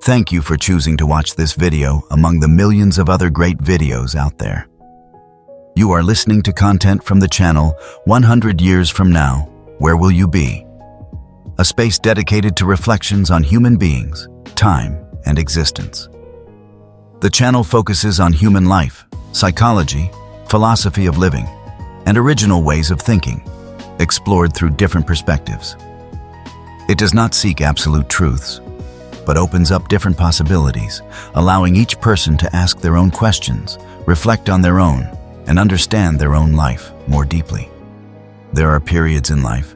Thank you for choosing to watch this video among the millions of other great videos out there. You are listening to content from the channel 100 Years From Now, Where Will You Be? A space dedicated to reflections on human beings, time, and existence. The channel focuses on human life, psychology, philosophy of living, and original ways of thinking, explored through different perspectives. It does not seek absolute truths, but opens up different possibilities, allowing each person to ask their own questions, reflect on their own, and understand their own life more deeply. There are periods in life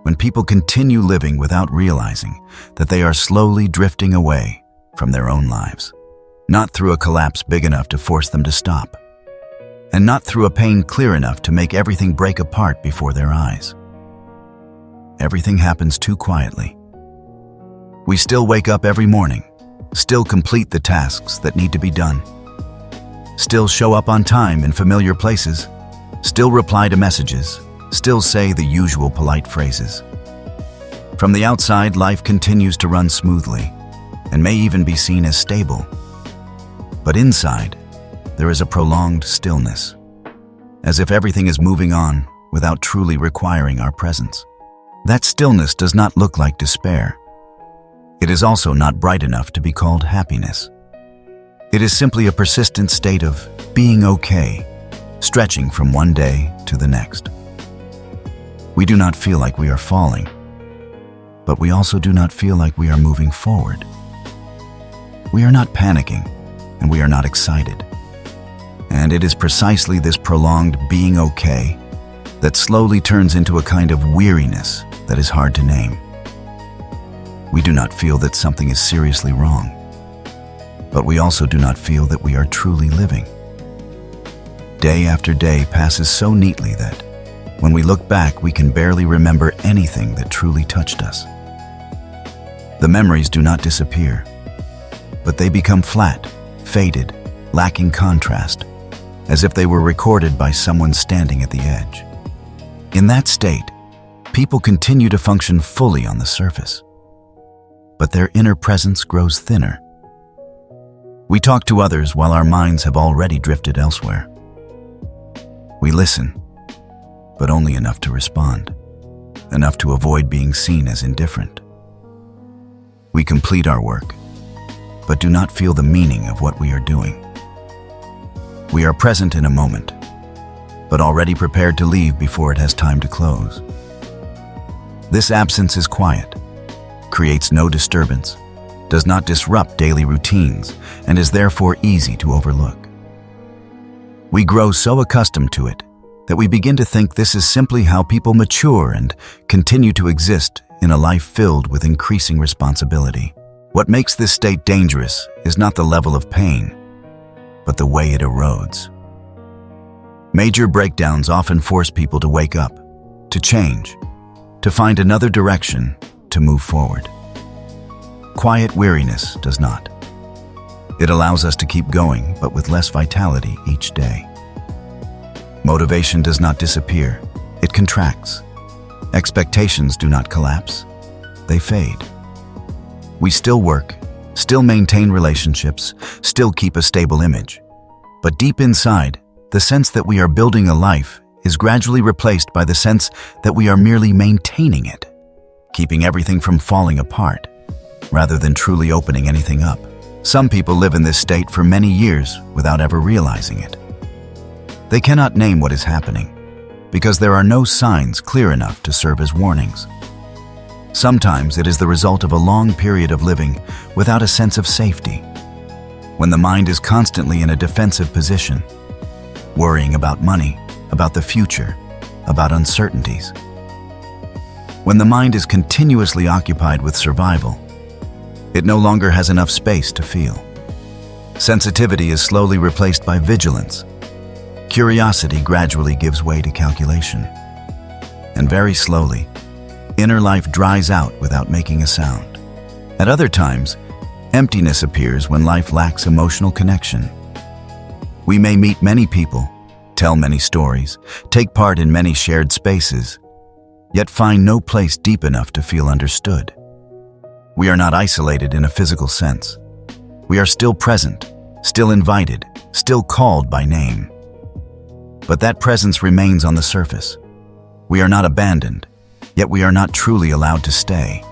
when people continue living without realizing that they are slowly drifting away from their own lives. Not through a collapse big enough to force them to stop, and not through a pain clear enough to make everything break apart before their eyes. Everything happens too quietly. We still wake up every morning, still complete the tasks that need to be done, still show up on time in familiar places, still reply to messages, still say the usual polite phrases. From the outside, life continues to run smoothly and may even be seen as stable. But inside, there is a prolonged stillness, as if everything is moving on without truly requiring our presence. That stillness does not look like despair. It is also not bright enough to be called happiness. It is simply a persistent state of being okay, stretching from one day to the next. We do not feel like we are falling, but we also do not feel like we are moving forward. We are not panicking, and we are not excited. And it is precisely this prolonged being okay that slowly turns into a kind of weariness that is hard to name. We do not feel that something is seriously wrong, but we also do not feel that we are truly living. Day after day passes so neatly that when we look back, we can barely remember anything that truly touched us. The memories do not disappear, but they become flat, faded, lacking contrast, as if they were recorded by someone standing at the edge. In that state, people continue to function fully on the surface, but their inner presence grows thinner. We talk to others while our minds have already drifted elsewhere. We listen, but only enough to respond, enough to avoid being seen as indifferent. We complete our work, but do not feel the meaning of what we are doing. We are present in a moment, but already prepared to leave before it has time to close. This absence is quiet, creates no disturbance, does not disrupt daily routines, and is therefore easy to overlook. We grow so accustomed to it that we begin to think this is simply how people mature and continue to exist in a life filled with increasing responsibility. What makes this state dangerous is not the level of pain, but the way it erodes. Major breakdowns often force people to wake up, to change, to find another direction, to move forward. Quiet weariness does not. It allows us to keep going, but with less vitality each day. Motivation does not disappear, it contracts. Expectations do not collapse, they fade. We still work, still maintain relationships, still keep a stable image. But deep inside, the sense that we are building a life is gradually replaced by the sense that we are merely maintaining it, keeping everything from falling apart, rather than truly opening anything up. Some people live in this state for many years without ever realizing it. They cannot name what is happening, because there are no signs clear enough to serve as warnings. Sometimes it is the result of a long period of living without a sense of safety, when the mind is constantly in a defensive position, worrying about money, about the future, about uncertainties. When the mind is continuously occupied with survival, it no longer has enough space to feel. Sensitivity is slowly replaced by vigilance. Curiosity gradually gives way to calculation. And very slowly, inner life dries out without making a sound. At other times, emptiness appears when life lacks emotional connection. We may meet many people, tell many stories, take part in many shared spaces, yet find no place deep enough to feel understood. We are not isolated in a physical sense. We are still present, still invited, still called by name. But that presence remains on the surface. We are not abandoned, yet we are not truly allowed to stay.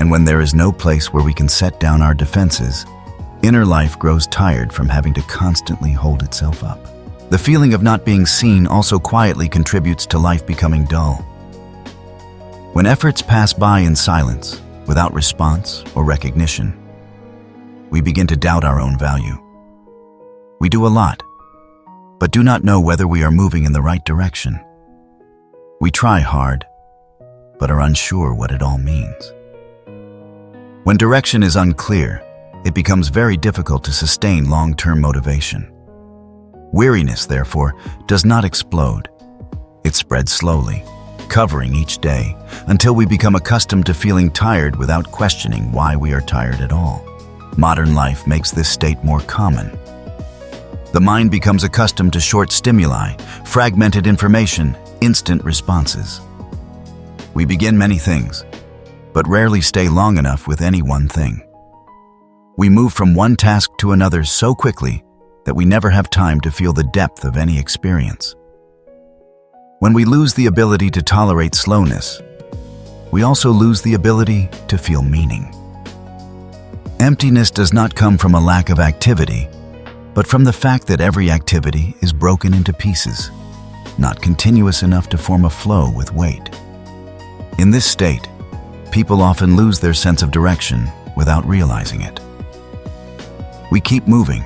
And when there is no place where we can set down our defenses, inner life grows tired from having to constantly hold itself up. The feeling of not being seen also quietly contributes to life becoming dull. When efforts pass by in silence, without response or recognition, we begin to doubt our own value. We do a lot, but do not know whether we are moving in the right direction. We try hard, but are unsure what it all means. When direction is unclear, it becomes very difficult to sustain long-term motivation. Weariness, therefore, does not explode. It spreads slowly, covering each day, until we become accustomed to feeling tired without questioning why we are tired at all. Modern life makes this state more common. The mind becomes accustomed to short stimuli, fragmented information, instant responses. We begin many things, but rarely stay long enough with any one thing. We move from one task to another so quickly that we never have time to feel the depth of any experience. When we lose the ability to tolerate slowness, we also lose the ability to feel meaning. Emptiness does not come from a lack of activity, but from the fact that every activity is broken into pieces, not continuous enough to form a flow with weight. In this state, people often lose their sense of direction without realizing it. We keep moving,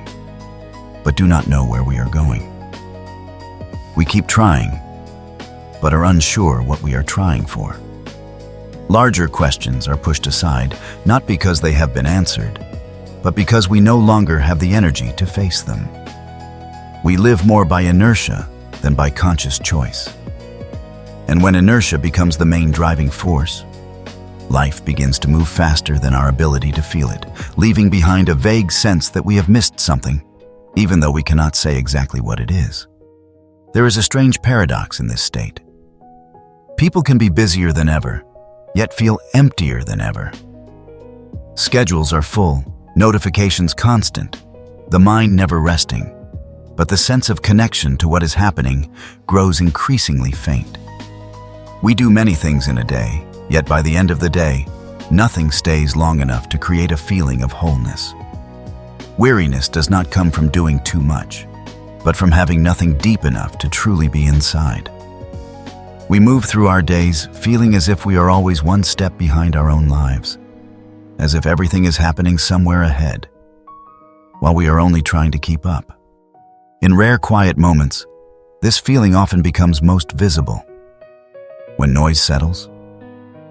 but do not know where we are going. We keep trying, but are unsure what we are trying for. Larger questions are pushed aside, not because they have been answered, but because we no longer have the energy to face them. We live more by inertia than by conscious choice. And when inertia becomes the main driving force, life begins to move faster than our ability to feel it, leaving behind a vague sense that we have missed something, even though we cannot say exactly what it is. There is a strange paradox in this state. People can be busier than ever, yet feel emptier than ever. Schedules are full, notifications constant, the mind never resting, but the sense of connection to what is happening grows increasingly faint. We do many things in a day, yet by the end of the day, nothing stays long enough to create a feeling of wholeness. Weariness does not come from doing too much, but from having nothing deep enough to truly be inside. We move through our days feeling as if we are always one step behind our own lives, as if everything is happening somewhere ahead, while we are only trying to keep up. In rare quiet moments, this feeling often becomes most visible. When noise settles,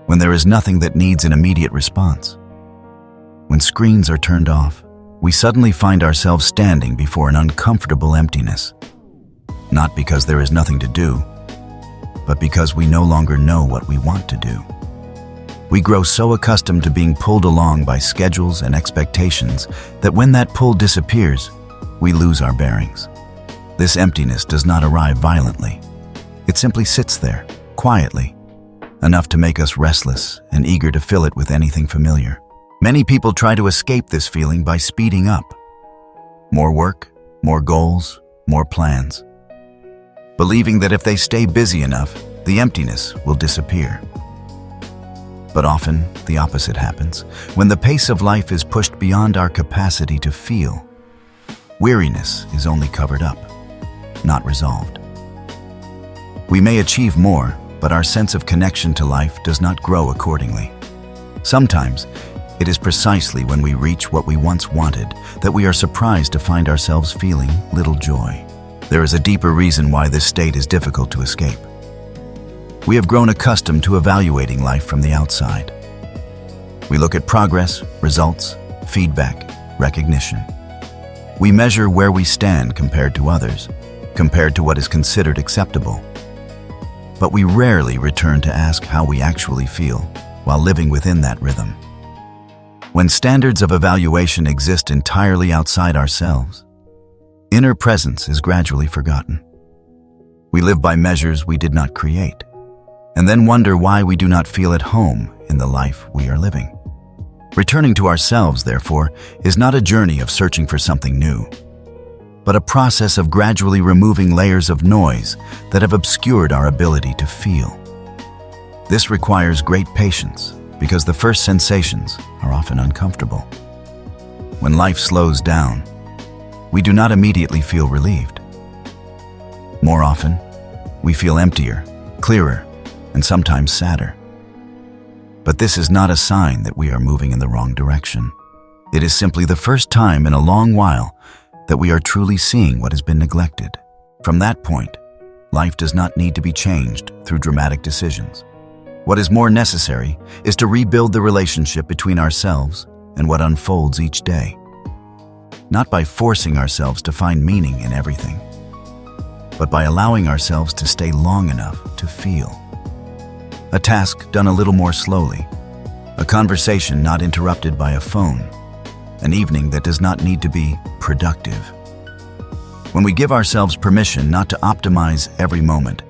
when there is nothing that needs an immediate response, when screens are turned off, we suddenly find ourselves standing before an uncomfortable emptiness. Not because there is nothing to do, but because we no longer know what we want to do. We grow so accustomed to being pulled along by schedules and expectations that when that pull disappears, we lose our bearings. This emptiness does not arrive violently. It simply sits there, quietly, enough to make us restless and eager to fill it with anything familiar. Many people try to escape this feeling by speeding up. More work, more goals, more plans. Believing that if they stay busy enough, the emptiness will disappear. But often, the opposite happens. When the pace of life is pushed beyond our capacity to feel, weariness is only covered up, not resolved. We may achieve more, but our sense of connection to life does not grow accordingly. Sometimes, it is precisely when we reach what we once wanted that we are surprised to find ourselves feeling little joy. There is a deeper reason why this state is difficult to escape. We have grown accustomed to evaluating life from the outside. We look at progress, results, feedback, recognition. We measure where we stand compared to others, compared to what is considered acceptable. But we rarely return to ask how we actually feel while living within that rhythm. When standards of evaluation exist entirely outside ourselves, inner presence is gradually forgotten. We live by measures we did not create, and then wonder why we do not feel at home in the life we are living. Returning to ourselves, therefore, is not a journey of searching for something new, but a process of gradually removing layers of noise that have obscured our ability to feel. This requires great patience because the first sensations are often uncomfortable. When life slows down, we do not immediately feel relieved. More often, we feel emptier, clearer, and sometimes sadder. But this is not a sign that we are moving in the wrong direction. It is simply the first time in a long while that we are truly seeing what has been neglected. From that point, life does not need to be changed through dramatic decisions. What is more necessary is to rebuild the relationship between ourselves and what unfolds each day. Not by forcing ourselves to find meaning in everything, but by allowing ourselves to stay long enough to feel. A task done a little more slowly, a conversation not interrupted by a phone, an evening that does not need to be productive. When we give ourselves permission not to optimize every moment,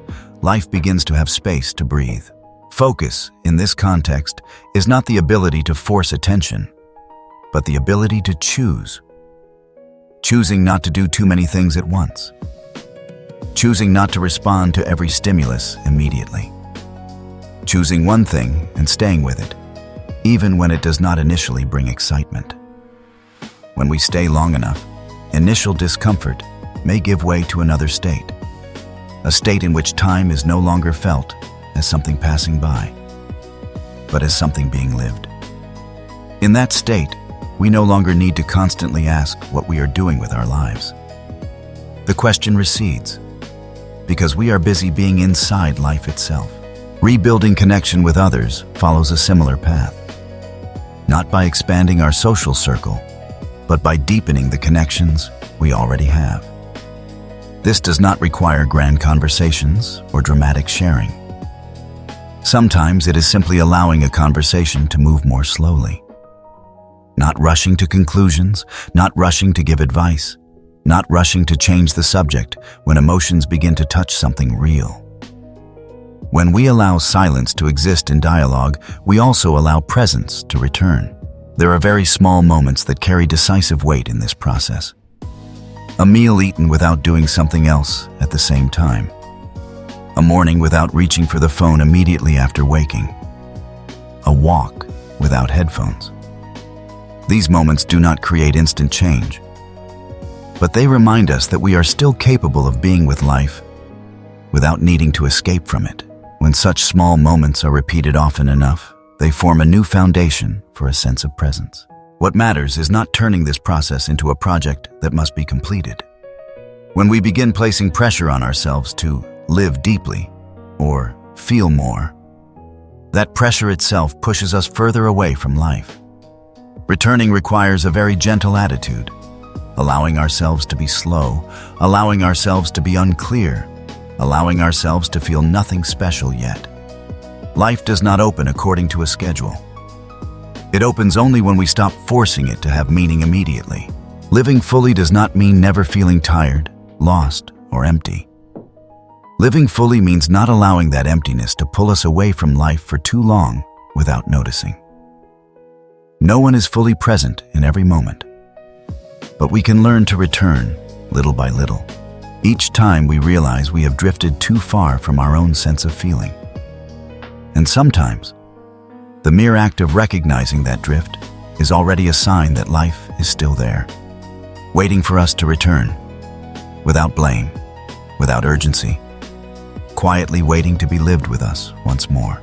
life begins to have space to breathe. Focus, in this context, is not the ability to force attention, but the ability to choose. Choosing not to do too many things at once. Choosing not to respond to every stimulus immediately. Choosing one thing and staying with it, even when it does not initially bring excitement. When we stay long enough, initial discomfort may give way to another state, a state in which time is no longer felt as something passing by, but as something being lived. In that state, we no longer need to constantly ask what we are doing with our lives. The question recedes, because we are busy being inside life itself. Rebuilding connection with others follows a similar path, not by expanding our social circle, but by deepening the connections we already have. This does not require grand conversations or dramatic sharing. Sometimes it is simply allowing a conversation to move more slowly. Not rushing to conclusions, not rushing to give advice, not rushing to change the subject when emotions begin to touch something real. When we allow silence to exist in dialogue, we also allow presence to return. There are very small moments that carry decisive weight in this process. A meal eaten without doing something else at the same time. A morning without reaching for the phone immediately after waking. A walk without headphones. These moments do not create instant change, but they remind us that we are still capable of being with life without needing to escape from it. When such small moments are repeated often enough, they form a new foundation for a sense of presence. What matters is not turning this process into a project that must be completed. When we begin placing pressure on ourselves to live deeply or feel more, that pressure itself pushes us further away from life. Returning requires a very gentle attitude, allowing ourselves to be slow, allowing ourselves to be unclear, allowing ourselves to feel nothing special yet. Life does not open according to a schedule. It opens only when we stop forcing it to have meaning immediately. Living fully does not mean never feeling tired, lost, or empty. Living fully means not allowing that emptiness to pull us away from life for too long without noticing. No one is fully present in every moment, but we can learn to return little by little, each time we realize we have drifted too far from our own sense of feeling. And sometimes, the mere act of recognizing that drift is already a sign that life is still there, waiting for us to return, without blame, without urgency, quietly waiting to be lived with us once more.